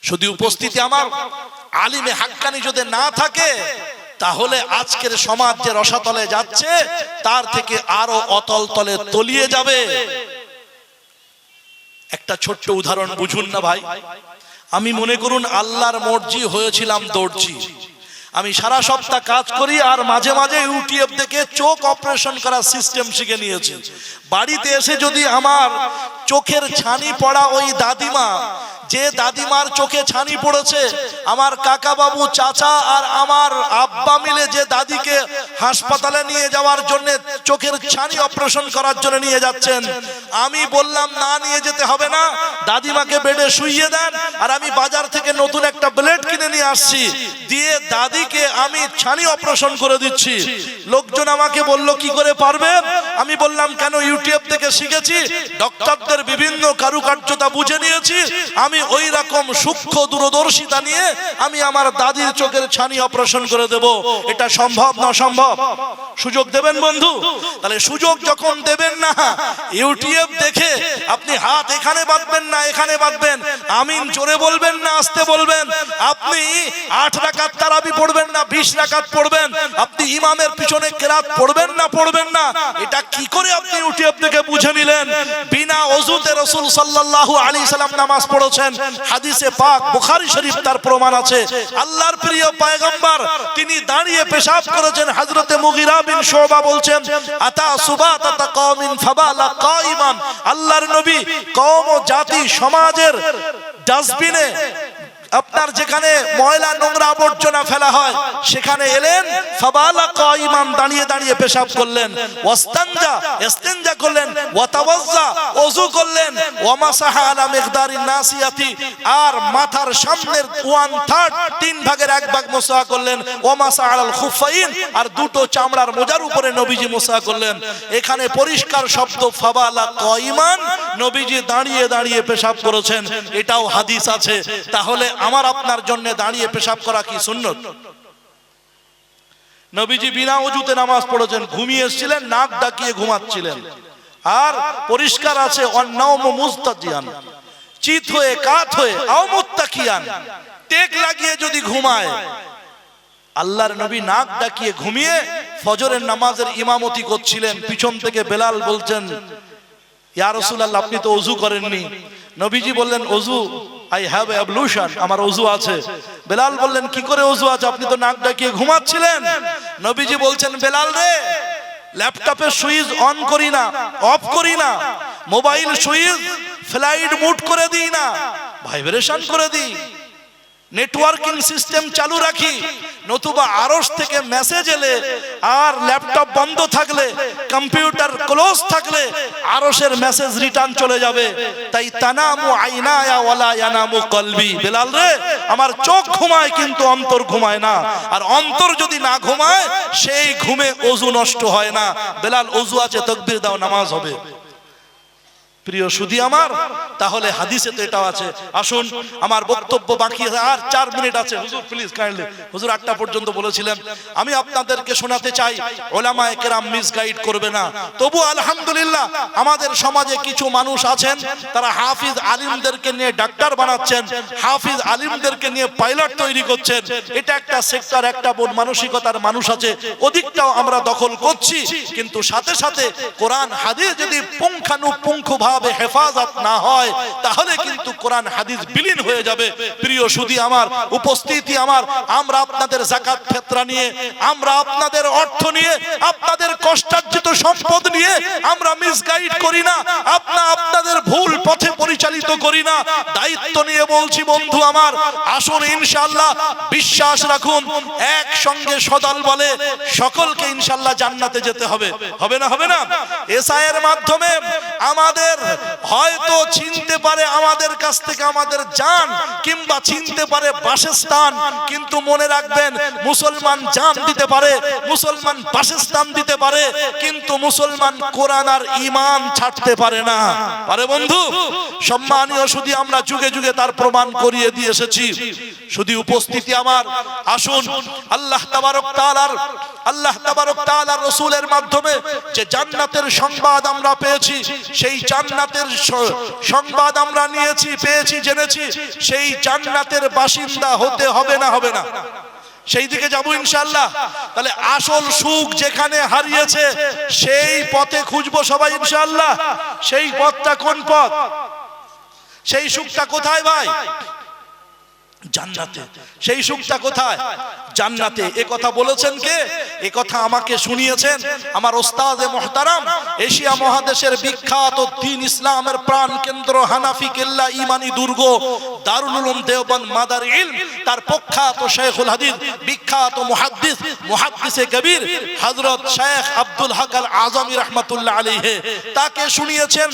শুধু উপস্থিতি আমার আলিমে হাক্কানি যদি না থাকে, তাহলে আজকের সমাজ যে রসাতলে যাচ্ছে তার থেকে আরো অতল তলে তলিয়ে যাবে। একটা ছোট্ট উদাহরণ বুঝুন না ভাই। আমি মনে করুন আল্লাহর মর্জি হয়েছিলাম দর্জি। আমি সারা সপ্তাহ কাজ করি আর মাঝে মাঝে ইউটিউব দেখে চোখ অপারেশন করার সিস্টেম শিখে নিয়েছি। বাড়িতে এসে যদি আমার চোখের ছানি পড়া ওই দাদিমা, যে দাদিমার চোখে ছানি পড়েছে, আমার কাকা বাবু, চাচা আর আমার আব্বা মিলে যে দাদিকে হাসপাতালে নিয়ে যাওয়ার জন্য চোখের ছানি অপারেশন করার জন্য নিয়ে যাচ্ছেন, আমি বললাম না, নিয়ে যেতে হবে না, দাদিমাকে বেডে শুইয়ে দেন, আর আমি বাজার থেকে নতুন একটা ব্লেড কিনে নিয়ে আসছি, দিয়ে দাদিকে আমি ছানি অপারেশন করে দিচ্ছি। লোকজন আমাকে বলল কি করে পারবেন? আমি বললাম কেন, ইউটিউব থেকে শিখেছি, ডক্টরদের বিভিন্ন কারুকার্যতা বুঝে নিয়েছি, আমি ওই রকম সূক্ষ্ম দূরদর্শিতা নিয়ে আমি আমার দাদির চোখের ছানি অপারেশন করে দেব। এটা সম্ভব না সম্ভব? সুযোগ দেবেন বন্ধু? তাহলে সুযোগ যখন দেবেন না, ইউটিউব দেখে আপনি হাত এখানে বাঁধবেন না এখানে বাঁধবেন, আমিন জোরে বলবেন না আস্তে বলবেন, আপনি 8 রাকাত তারাবি পড়বেন না 20 রাকাত পড়বেন, আপনি ইমামের পিছনে কেরাত পড়বেন না পড়বেন না, এটা কি করে আপনি ইউটিউব থেকে বুঝে নিলেন? বিনা ওযুতে রাসূল সাল্লাল্লাহু আলাইহি সাল্লাম নামাজ পড়েছেন, হাদিসে পাক বুখারী শরীফ তার প্রমাণ আছে। আল্লাহর প্রিয় পয়গম্বর তিনি দাঁড়িয়ে পেশাব করেছেন। হযরতে মুগীরা বিন শুবা বলছেন, আতা সুবাতাতা কওমিন ফাবালা কাইমান, আল্লাহর নবী কওম ও জাতি সমাজের ডাস্টবিনে, আপনার যেখানে ময়লা নোংরা আবর্জনা ফেলা হয় সেখানে এলেন, ফাবালা কাইমান, দাঁড়িয়ে দাঁড়িয়ে পেশাব করলেন, ওয়াস্তানজা, ইস্তিনজা করলেন, ওয়াতাওয়াজ্জা, ওযু করলেন, ওয়ামাসাহা আলা মিকদারিন নাসিয়াতি, আর মাথার সামনের 1/3 3 ভাগের 1 ভাগ মুসা করলেন, ওয়ামাসাহা আলাল খুফাইন, আর দুটো চামড়ার মোজার উপরে নবীজি মুসা করলেন। এখানে পরিষ্কার শব্দ ফাবালা কাইমান, নবীজি দাঁড়িয়ে দাঁড়িয়ে পেশাব করেছেন, এটাও হাদিস আছে। তাহলে আমার আপনার জন্য দাঁড়িয়ে পেশাব করা কি সুন্নত? নবীজি বিনা ওযুতে নামাজ পড়েছেন, ঘুমিয়ে এসেছিলেন, নাক ডাকিয়ে ঘুমাচ্ছিলেন, আর পরিষ্কার আছে অন্নাউম মুস্তাজিয়ান, চিত হয়ে কাত হয়ে, আও মুত্তাকিয়ান, টেক লাগিয়ে যদি ঘুমায়। আল্লাহর নবী নাক ডাকিয়ে ঘুমিয়ে ফজরের নামাজের ইমামতি করছিলেন, পিছন থেকে বেলাল বলছেন, ইয়া রাসূলুল্লাহ আপনি তো ওযু করেননি। নবীজি বললেন, ওযু, I have ablution, আমার ওযু আছে। বেলাল বললেন, কি করে ওযু আছে? আপনি তো নাক ডাকিয়ে ঘুমাচ্ছিলেন। নবীজি বলছেন, বেলাল রে, ল্যাপটপের সুইচ অন করি না, অফ করি না, মোবাইল সুইচ ফ্লাইট মুড করে দিই না, ভাইব্রেশন করে দিই, নেটওয়ার্কিং সিস্টেম চালু রাখি, নতুবা আরশ থেকে মেসেজ এলে আর ল্যাপটপ বন্ধ থাকলে, কম্পিউটার ক্লোজ থাকলে আরশের মেসেজ রিটার্ন চলে যাবে। তাই তানামু আইনায়া ওয়ালা ইয়ানামু কলবি, বেলাল রে, আমার চোখ ঘুমায় কিন্তু অন্তর ঘুমায় না, আর অন্তর যদি না ঘুমায় সেই ঘুমে ওযু নষ্ট হয় না। বেলাল, ওযু আছে, তাকবীর দাও, নামাজ হবে। প্রিয় সুধী আমার, তাহলে হাদিসে তো এটাও আছে। আসুন, আমার বক্তব্য বাকি আর 4 মিনিট আছে। হুজুর প্লিজ কাইন্ডলি, হুজুর 8টা পর্যন্ত বলেছিলেন। আমি আপনাদেরকে শোনাতে চাই, ওলামায়ে কেরাম মিসগাইড করবে না। তবু আলহামদুলিল্লাহ আমাদের সমাজে কিছু মানুষ আছেন, তারা হাফিজ আলিমদেরকে নিয়ে ডাক্তার বানাচ্ছেন, হাফিজ আলিমদেরকে নিয়ে পাইলট তৈরি করছেন। এটা একটা সেক্টর, একটা মন মানসিকতার মানুষ আছে, ওদিকটাও আমরা দখল করছি। কিন্তু সাথে সাথে কোরআন হাদিস যদি পুঙ্খানুপুঙ্খভাবে হেফাজত না হয়, তাহলে কিন্তু কোরআন হাদিস বিলীন হয়ে যাবে। প্রিয় সুধী আমার, উপস্থিতি আমার, আমরা আপনাদের যাকাত ফিতরা নিয়ে, আমরা আপনাদের অর্থ নিয়ে, আপনাদের কষ্টার্জিত সম্পদ নিয়ে আমরা মিসগাইড করি না, আপনাদের ভুল পথে পরিচালিত করি না। দায়িত্ব নিয়ে বলছি বন্ধু আমার, আসুন ইনশাআল্লাহ, বিশ্বাস রাখুন, একসঙ্গে সদল বলে সকলকে ইনশাআল্লাহ জান্নাতে যেতে হবে। হবে না? হবে না? এসআইয়ের মাধ্যমে আমাদের হয়তো চিনতে পারে আমাদের কাছ থেকে আমাদের জান, কিংবা চিনতে পারে বাসস্থান, কিন্তু মনে রাখবেন, মুসলমান জান দিতে পারে, মুসলমান বাসস্থান দিতে পারে, কিন্তু মুসলমান কোরআন আর ঈমান ছাড়তে পারে না। পারে বন্ধু? সম্মানীয় শুধু আমরা যুগে যুগে তার প্রমাণ করিয়ে দিয়ে এসেছি। শুধু উপস্থিতি আমার, আসুন আল্লাহ তাবারক তাআলার রাসূলের মাধ্যমে যে জান্নাতের সংবাদ আমরা পেয়েছি, সেই জান্নাতের সংবাদ আমরা নিয়েছি, পেয়েছি, জেনেছি, সেই জান্নাতের বাসিন্দা হতে হবে না, হবে না? সেই দিকে যাবো ইনশাআল্লাহ। তাহলে আসল সুখ যেখানে হারিয়েছে সেই পথে খুঁজবো সবাই ইনশাআল্লাহ। সেই পথটা কোন পথ? সেই সুখটা কোথায় ভাই? জান্নাতে। সেই সুখটা কোথায়? জান্নাতে। এ কথা বলেছেন কে? এ কথা আমাকে শুনিয়েছেন আমার ওস্তাদে মুহতারাম, এশিয়া মহাদেশের বিখ্যাত দ্বীন ইসলামের প্রাণ কেন্দ্র হানাফি কেল্লা ইমানি দুর্গ দারুল উলুম দেওবন্দ মাদার ইলম, তার প্রখ্যাত শেখুল হাদিস, বিখ্যাত মুহাদ্দিসে কবির হযরত শেখ আব্দুল হক আল আজমি রাহমাতুল্লাহ আলাইহি, তাকে শুনিয়েছেন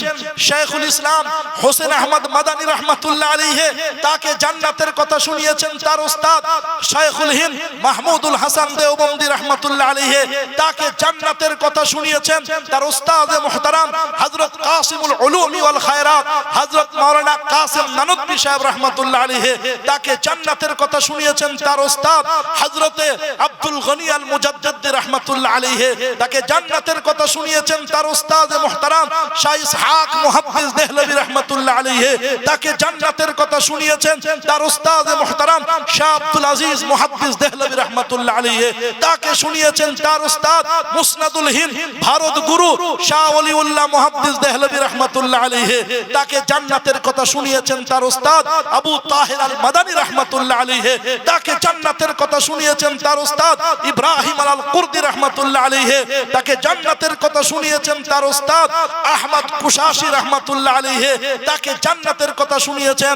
শেখুল ইসলাম হোসেন আহমদ মাদানী রাহমাতুল্লাহ আলাইহি, তাকে জান্নাতের কথা শুনিয়েছেন তার উস্তাদ শাইখুল হিন্দ মাহমুদুল হাসান দেওবন্দি রাহমাতুল্লাহ আলাইহি, তাকে জান্নাতের কথা শুনিয়েছেন তার উস্তাদ মুহতারাম হযরত কাসিমুল উলুম ওয়াল খায়রাত হযরত মাওলানা কাসিম নানুতবী সাহেব রাহমাতুল্লাহ আলাইহি, তাকে জান্নাতের কথা শুনিয়েছেন তার উস্তাদ হযরত আব্দুল গনি আল মুজাদ্দিদ রাহমাতুল্লাহ আলাইহি, তাকে জান্নাতের কথা শুনিয়েছেন তার উস্তাদ মুহতারাম শাহ ইসহাক মুহাদ্দিস দেহলভী রাহমাতুল্লাহ আলাইহি, তাকে জান্নাতের কথা শুনিয়েছেন তার উস্তাদ মুহতারাম শাহ আব্দুল আজিজ মুহাদ্দিস দেহলভী রাহমাতুল্লাহ আলাইহি, তাকে শুনিয়েছেন তার উস্তাদ মুসনাদুল হিন্দ ভারত গুরু শাহ ওলিউল্লাহ মুহাদ্দিস দেহলভী রাহমাতুল্লাহ আলাইহি, তাকে জান্নাতের কথা শুনিয়েছেন তার উস্তাদ আবু তাহির আল মাদানী রাহমাতুল্লাহ আলাইহি, তাকে জান্নাতের কথা শুনিয়েছেন তার উস্তাদ ইব্রাহিম আল কুরদি রাহমাতুল্লাহ আলাইহি, তাকে জান্নাতের কথা শুনিয়েছেন তার উস্তাদ আহমদ কুশাশি রাহমাতুল্লাহ আলাইহি, তাকে জান্নাতের কথা শুনিয়েছেন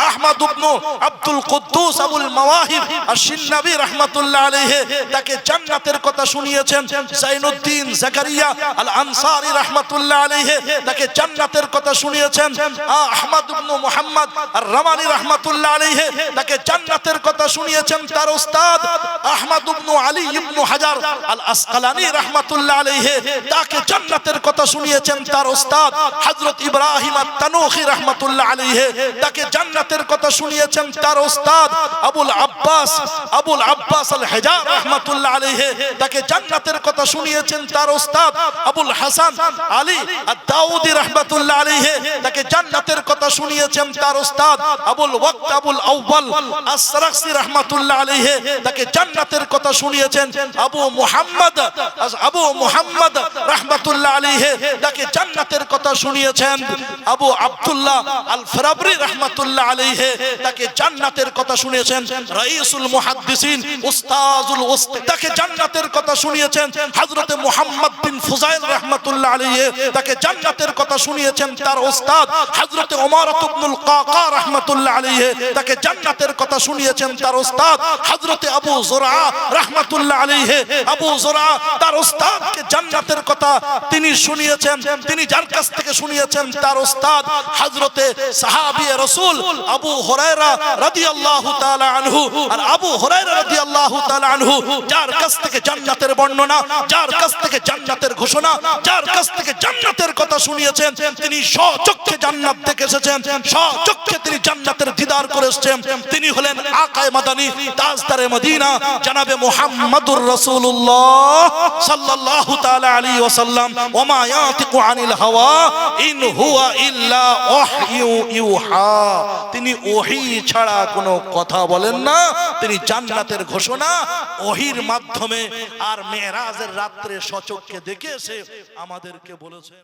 আহমদ ইবনে আব্দুল কুদ্দুস আবুল মাওয়াহিব আশ-শিন্নাবী রাহমাতুল্লাহ আলাইহি, তাকে জান্নাতের কথা শুনিয়েছেন জাইনুদ্দিন জাকারিয়া আল আনসারী রাহমাতুল্লাহ আলাইহি, তাকে জান্নাতের কথা শুনিয়েছেন আহমদ ইবনে মুহাম্মদ আর-রামানি রাহমাতুল্লাহ আলাইহি, তাকে জান্নাতের কথা শুনিয়েছেন তার উস্তাদ আহমদ ইবনে আলী ইবনে হাজার আল আসকালানি রাহমাতুল্লাহ আলাইহি, তাকে জান্নাতের কথা শুনিয়েছেন তার উস্তাদ হযরত ইব্রাহিম আত-তানুখী রাহমাতুল্লাহ আলাইহি, তাকে জান্নাতের কথা শুনিয়েছেন তার উস্তাদ আবুল আব্বাস আল হেজার রাহমাতুল্লাহ আলাইহি, তাকে জান্নাতের কথা শুনিয়েছেন তার উস্তাদ আবুল হাসান আলী আদ-দাউদি রাহমাতুল্লাহ আলাইহি, তাকে জান্নাতের কথা শুনিয়েছেন তার উস্তাদ আবুল ওয়াক্ত আবুল আউয়াল আস-সারাখসি রাহমাতুল্লাহ আলাইহি, তাকে জান্নাতের কথা শুনিয়েছেন আবু মুহাম্মদ রাহমাতুল্লাহ আলাইহি, তাকে জান্নাতের কথা শুনিয়েছেন আবু আব্দুল্লাহ আল ফারাবরি রাহমাতুল্লাহ আলাইহি, তাকে জান্নাতের কথা শুনিয়েছেন রাইসুল মুহাদ্দিসিন উস্তাজুল ওয়াস্ত, তাকে জান্নাতের কথা শুনিয়েছেন হযরত মুহাম্মদ বিন ফুজাইল রাহমাতুল্লাহ আলাইহি, তাকে জান্নাতের কথা শুনিয়েছেন তার উস্তাদ হযরত উমারাত ইবনুল কাকা রাহমাতুল্লাহ আলাইহি, তাকে জান্নাতের কথা শুনিয়েছেন তার উস্তাদ হযরত আবু যুরআ রাহমাতুল্লাহ আলাইহি, আবু যুরআ তার উস্তাদকে জান্নাতের কথা তিনি শুনিয়েছেন, তিনি যার কাছ থেকে শুনিয়েছেন তার উস্তাদ হযরত সাহাবী রাসূল আবু হুরায়রা রাদিয়াল্লাহু তাআলা আনহু, আর আবু হুরায়রা রাদিয়াল্লাহু তাআলা আনহু যার কাছ থেকে জান্নাতের বর্ণনা, যার কাছ থেকে জান্নাতের ঘোষণা, যার কাছ থেকে জান্নাতের কথা শুনিয়েছেন, তিনি স্বচক্ষে জান্নাত দেখে এসেছেন, স্বচক্ষে তিনি জান্নাতের দিদার করে এসেছেন, তিনি হলেন আকায়ে মাদানী তাজদারে মদিনা জনাবে মুহাম্মদুর রাসূলুল্লাহ সাল্লাল্লাহু তাআলা আলাইহি ওয়াসাল্লাম, ওয়া মা ইয়াতিকু আনিল হাওয়া ইন হুয়া ইল্লা ওয়াহয়ু ইউহা, তিনি ওহী ছাড়া কোনো কথা বলেন না, তিনি জান্নাতের ঘোষণা ওহীর মাধ্যমে আর মেরাজের রাত্রে স্বচক্ষে দেখে এসে আমাদেরকে বলেছেন।